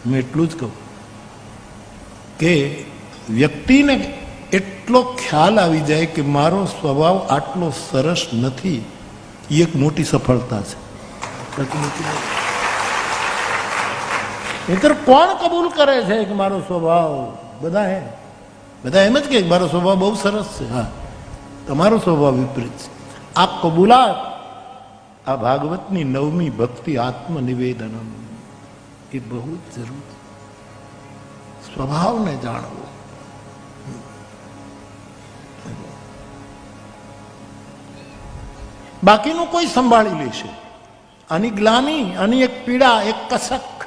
હું એટલું જ કહું કે વ્યક્તિને એટલો ખ્યાલ આવી જાય કે મારો સ્વભાવ આટલો સરસ નથી, એ એક મોટી સફળતા છે. નહીંતર કોણ કબૂલ કરે છે કે મારો સ્વભાવ? બધા એમ જ કે મારો સ્વભાવ બહુ સરસ છે. હા, તમારો સ્વભાવ વિપરીત છે. આ કબૂલાત, આ ભાગવતની 9મી ભક્તિ આત્મનિવેદનમ, એ બહુ જ જરૂર. સ્વભાવને જાણવો. બાકીનું કોઈ સંભાળી લેશે. આની ગ્લાની, આની એક પીડા, એક કસક.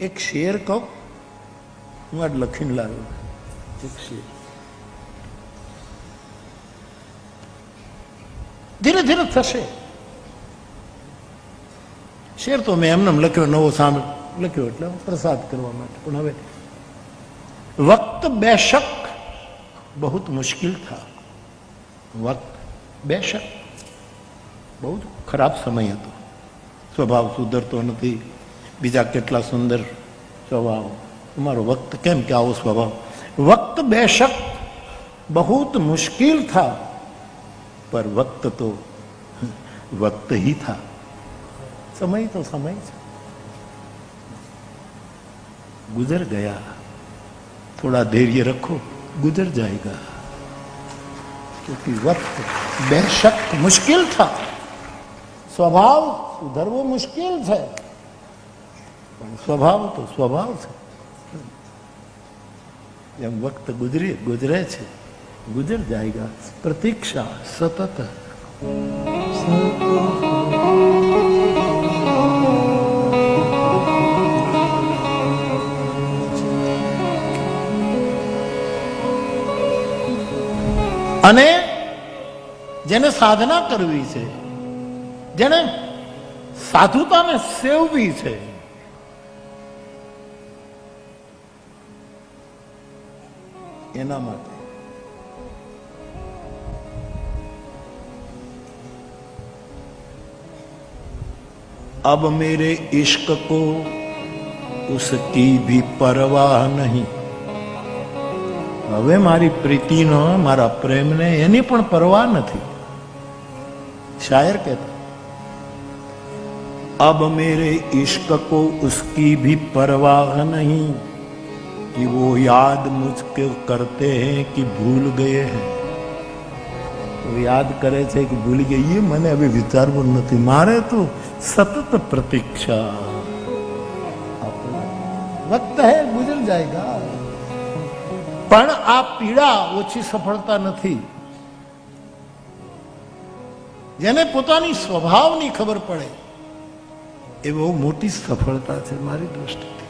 એક શેર કહું, હું આજ લખીને લાવ્યો. એક શેર ધીરે ધીરે થશે. શેર તો મેં એમને લખ્યો, નવો સામે લખ્યો એટલે પ્રસાદ કરવા માટે. પણ હવે વક્ત બેશક बहुत मुश्किल था. वक्त बेशक બહુ ખરાબ સમય હતો. સ્વભાવ સુધરતો નથી, બીજા કેટલા સુંદર સ્વભાવ. તમારો વક્ત કેમ કે આવો સ્વભાવ? વક્ત બેશક बहुत मुश्किल था, पर वक्त तो वक्त ही था. समय तो समय છે, गुजर गया. थोड़ा धैर्य रखो, गुजर जाएगा. क्योंकि वक्त बेशक मुश्किल था. स्वभाव सुधरવો मुश्किल છે, પણ સ્વભાવ તો સ્વભાવ છે. જેમ વક્ત ગુજરે છે, गुजर जाएगा. प्रतीक्षा सतत. અને જેને સાધના કરવી છે, જેને સાધુતાને સેવવી છે, એના માટે अब मेरे इश्क को उसकी भी परवाह नहीं. હવે મારી પ્રીતિનો, મારા પ્રેમને એની પણ પરવા નથી. શાયર કહેતા, अब मेरे इश्क को उसकी भी परवाह नहीं कि वो याद मुझको करते हैं कि भूल गए हैं. वो याद करे છે કે ભૂલી ગઈ, એ મને હવે વિચારવું નથી. મારે તો સતત પ્રતીક્ષા. વક્ત હે, ગુજર જાયગા. પણ આ પીડા ઓછી સફળતા નથી. જેને પોતાની સ્વભાવની ખબર પડે એ બહુ મોટી સફળતા છે મારી દૃષ્ટિથી.